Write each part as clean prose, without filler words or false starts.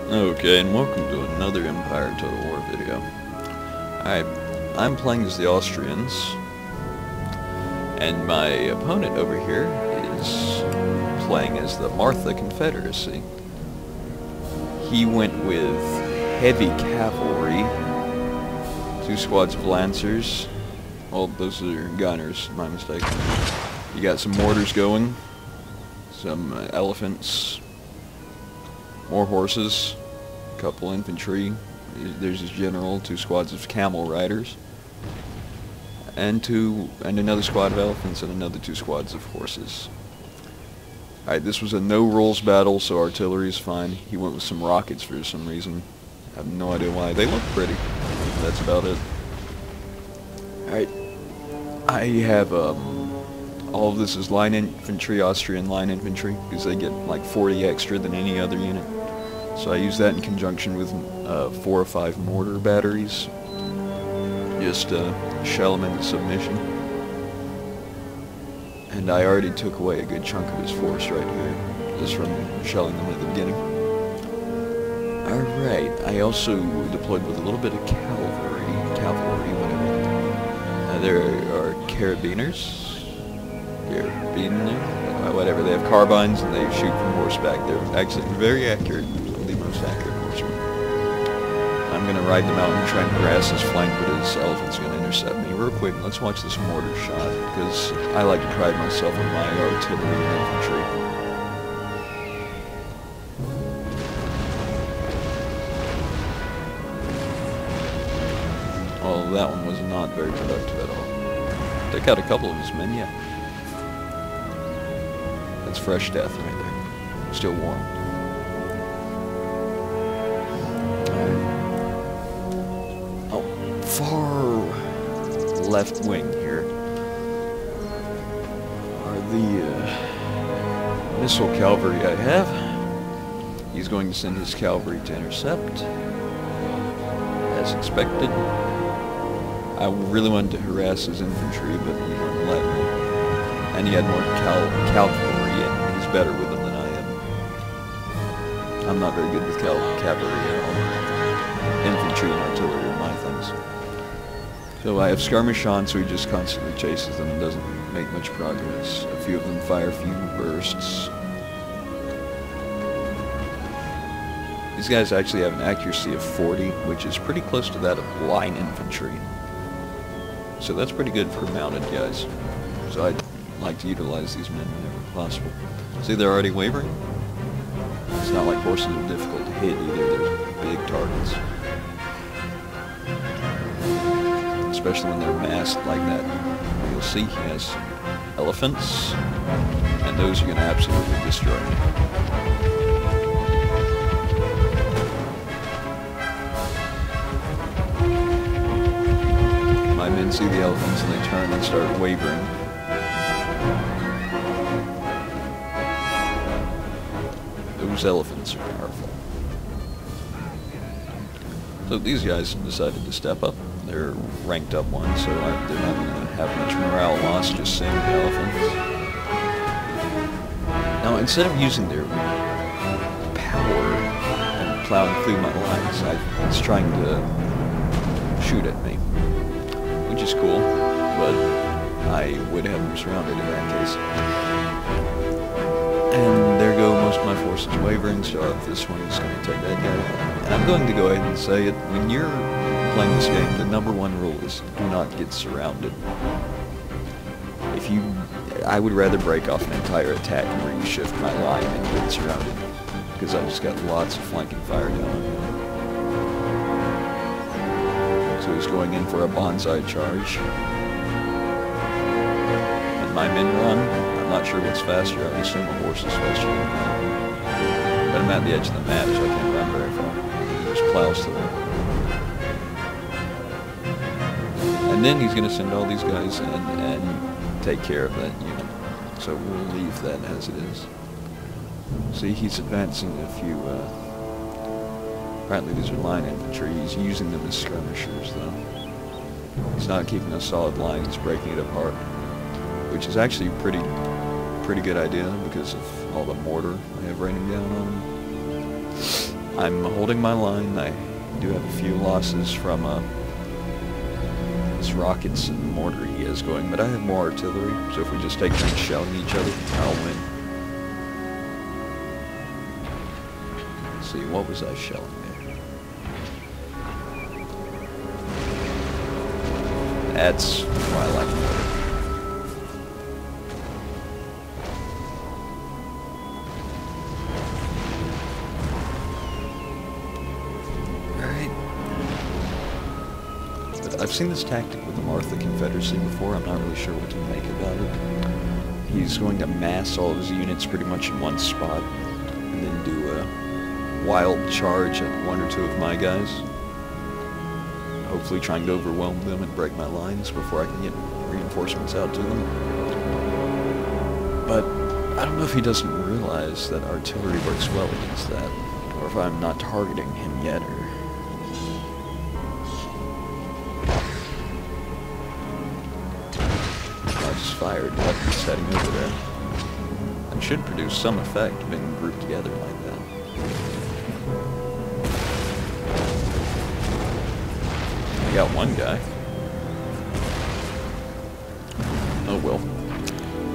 Okay, and welcome to another Empire Total War video. Alright, I'm playing as the Austrians, and my opponent over here is playing as the Martha Confederacy. He went with heavy cavalry, 2 squads of lancers. Well, those are gunners, my mistake. You got some mortars going, some elephants, more horses, a couple infantry, there's his general, 2 squads of camel riders, and another squad of elephants and another 2 squads of horses. Alright, this was a no-rolls battle, so artillery is fine. He went with some rockets for some reason. I have no idea why. They look pretty. That's about it. Alright, I have all of this is line infantry, Austrian line infantry, because they get like 40 extra than any other unit. So I use that in conjunction with 4 or 5 mortar batteries, just shell them into submission. And I already took away a good chunk of his force right here, just from shelling them at the beginning. Alright, I also deployed with a little bit of cavalry, whatever. There are carabiners, whatever, they have carbines and they shoot from horseback. They're actually very accurate. The most accurate horseman. I'm going to ride them out and try and harass his flank, but his elephant's going to intercept me. Real quick, let's watch this mortar shot, because I like to pride myself on my artillery and infantry. Well, that one was not very productive at all. Took out a couple of his men, yeah. That's fresh death right there. Still warm. Far left wing here are the missile cavalry I have. He's going to send his cavalry to intercept, as expected. I really wanted to harass his infantry, but he wouldn't let me. And he had more cavalry, and he's better with them than I am. I'm not very good with cavalry at all. Infantry and artillery are my things. So I have skirmish on, so he just constantly chases them and doesn't make much progress. A few of them fire a few bursts. These guys actually have an accuracy of 40, which is pretty close to that of line infantry. So that's pretty good for mounted guys. So I'd like to utilize these men whenever possible. See, they're already wavering. It's not like horses are difficult to hit either. They're big targets. Especially when they're masked like that. You'll see he has elephants, and those are going to absolutely destroy him. My men see the elephants and they turn and start wavering. Those elephants are powerful. So these guys have decided to step up. They're ranked up 1, so they're not going to have much morale loss just seeing the elephants. Now, instead of using their power and plowing through my lines, it's trying to shoot at me, which is cool, but I would have them surrounded in that case. And there go most of my forces wavering, so this one is going to take that guy. And I'm going to go ahead and say it, when you're playing this game, the #1 rule is do not get surrounded. I would rather break off an entire attack and reshift my line than get surrounded, because I've just got lots of flanking fire down on me. So he's going in for a bonsai charge. And my men run. I'm not sure what's faster. I assume a horse is faster than mine. But I'm at the edge of the map, so I can't run very far. He just plows through. And then he's going to send all these guys in and take care of that unit. So we'll leave that as it is. See, he's advancing a few, apparently these are line infantry. He's using them as skirmishers, though. He's not keeping a solid line, he's breaking it apart. Which is actually a pretty good idea because of all the mortar I have raining down on him. I'm holding my line. I do have a few losses from his rockets and mortar he has going, but I have more artillery, so if we just take turns shelling each other, I'll win. Let's see, what was I shelling there? That's why I like it. I've seen this tactic with the Martha Confederacy before. I'm not really sure what to make about it. He's going to mass all of his units pretty much in one spot and then do a wild charge at one or two of my guys. Hopefully trying to overwhelm them and break my lines before I can get reinforcements out to them. But I don't know if he doesn't realize that artillery works well against that, or if I'm not targeting him yet, or fired weapons heading over there. That should produce some effect being grouped together like that. I got one guy. Oh well.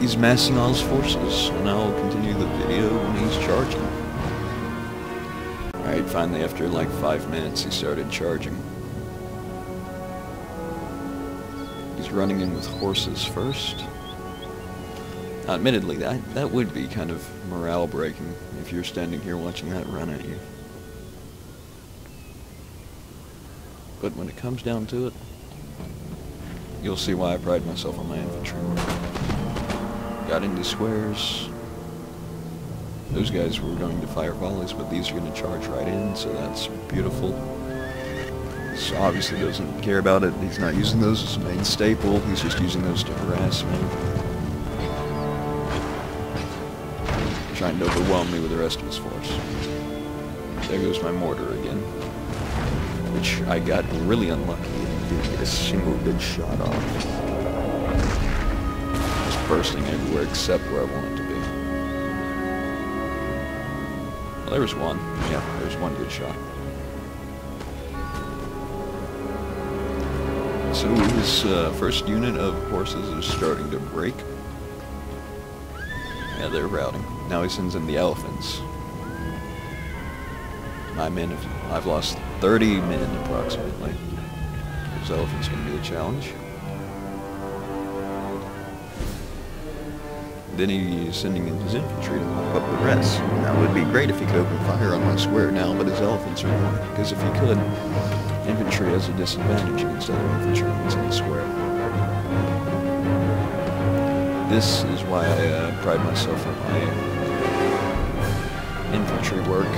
He's massing all his forces, and I'll continue the video when he's charging. Alright, finally after like 5 minutes he started charging. He's running in with horses first. Admittedly, that would be kind of morale breaking if you're standing here watching that run at you. But when it comes down to it, you'll see why I pride myself on my infantry. Got into squares. Those guys were going to fire volleys, but these are going to charge right in, so that's beautiful. This obviously doesn't care about it. He's not using those as a main staple. He's just using those to harass me. Trying to overwhelm me with the rest of his force. There goes my mortar again. Which I got really unlucky and didn't get a single good shot off. Just bursting everywhere except where I want it to be. Well, there was one. Yeah, there's one good shot. So his first unit of horses is starting to break. Yeah, they're routing. Now he sends in the elephants. My men I've lost 30 men approximately. Those elephants are going to be a challenge. Then he's sending in his infantry to mop up the rest. Now it would be great if he could open fire on my square now, but his elephants are going. Because if he could, infantry has a disadvantage against other infantry units in the square. This is why I pride myself on my infantry work.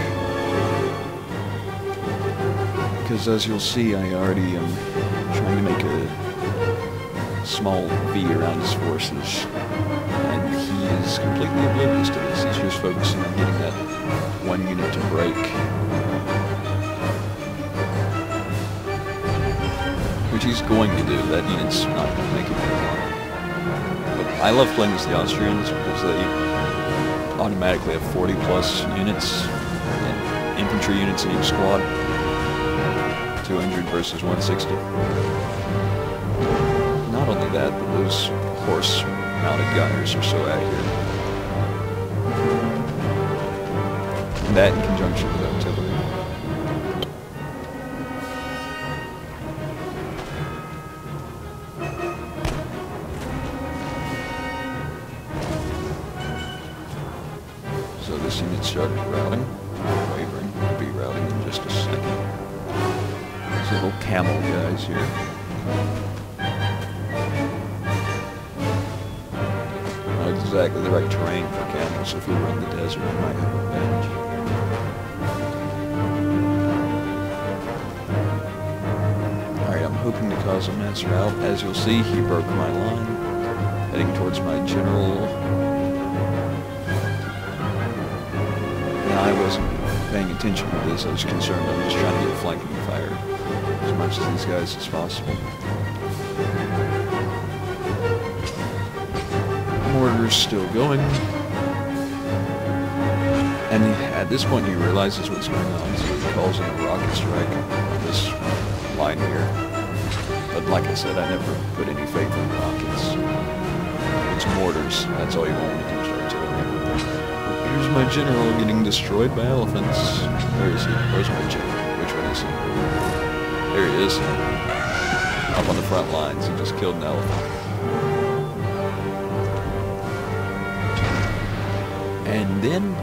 Because as you'll see, I already am trying to make a small V around his forces. And he is completely oblivious to this. He's just focusing on getting that one unit to break. Which he's going to do. That unit's not going to make it very long. I love playing as the Austrians because they automatically have 40 plus units and infantry units in each squad. 200 versus 160. Not only that, but those horse-mounted gunners are so accurate. And that in conjunction with artillery. So this unit started routing, wavering, will be routing in just a second. These little camel guys here. Not exactly the right terrain for camels, so if we were in the desert, we might have an advantage. Alright, I'm hoping to cause a mass rout. As you'll see, he broke my line, heading towards my general. I wasn't paying attention to this. I was concerned. I was just trying to get flanking fire as much as these guys as possible. Mortar's still going. And at this point he realizes what's going on, so he calls in a rocket strike on this line here. But like I said, I never put any faith in rockets. It's mortars, that's all you want when it comes to artillery. Here's my general getting destroyed by elephants. Where is he? Where's my general? Which one is he? There he is. Up on the front lines, he just killed an elephant. And then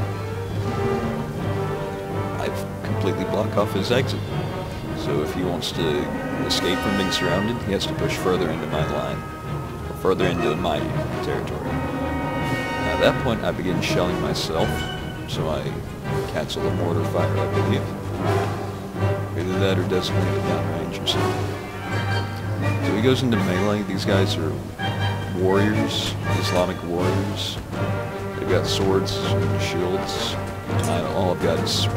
I've completely blocked off his exit. So if he wants to escape from being surrounded, he has to push further into my line, or further into my territory. At that point, I begin shelling myself, so I cancel the mortar fire, I believe. Either that or designate a downrange or something. So he goes into melee. These guys are warriors, Islamic warriors. They've got swords and shields. All I've got is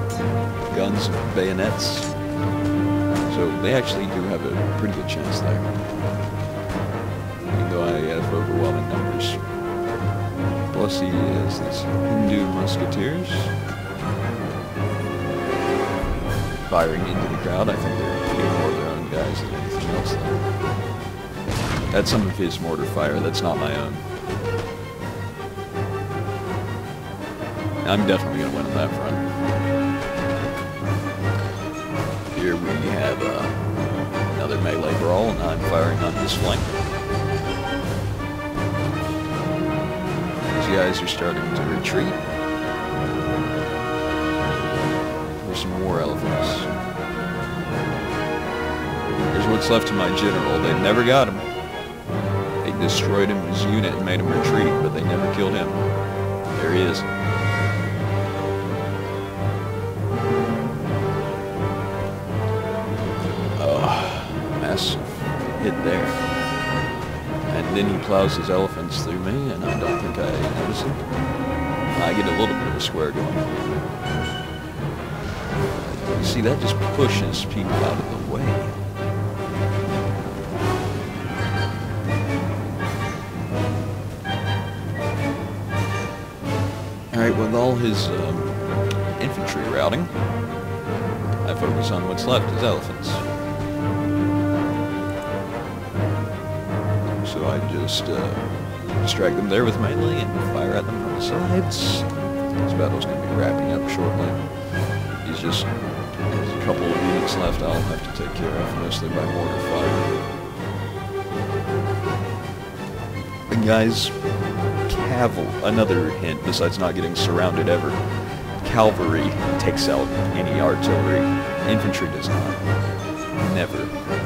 guns and bayonets. So they actually do have a pretty good chance there. Even though I have overwhelming numbers. Plus he has these Hindu musketeers firing into the crowd. I think they're hitting more of their own guys than anything else though. That's some of his mortar fire, that's not my own. I'm definitely going to win on that front. Here we have another melee brawl, and I'm firing on his flank. These guys are starting to retreat. There's some more elephants. Here's what's left of my general. They never got him. They destroyed him, his unit, and made him retreat, but they never killed him. There he is. Hit there. And then he plows his elephants through me, and I don't think I notice him. I get a little bit of a square going. You see, that just pushes people out of the way. Alright, with all his infantry routing, I focus on what's left, his elephants. So I just distract them there with melee and fire at them from the sides. This battle's going to be wrapping up shortly. He's just has a couple of units left I'll have to take care of, mostly by mortar fire. The guys, another hint besides not getting surrounded ever, cavalry takes out any artillery. Infantry does not. Never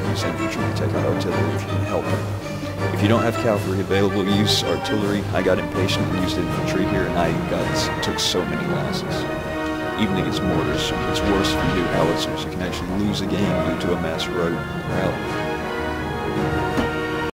use infantry to take out artillery if you can help it. If you don't have cavalry available, use artillery. I got impatient and used infantry here, and I took so many losses. Even against mortars, it's worse if you do howitzers. You can actually lose a game due to a mass rout.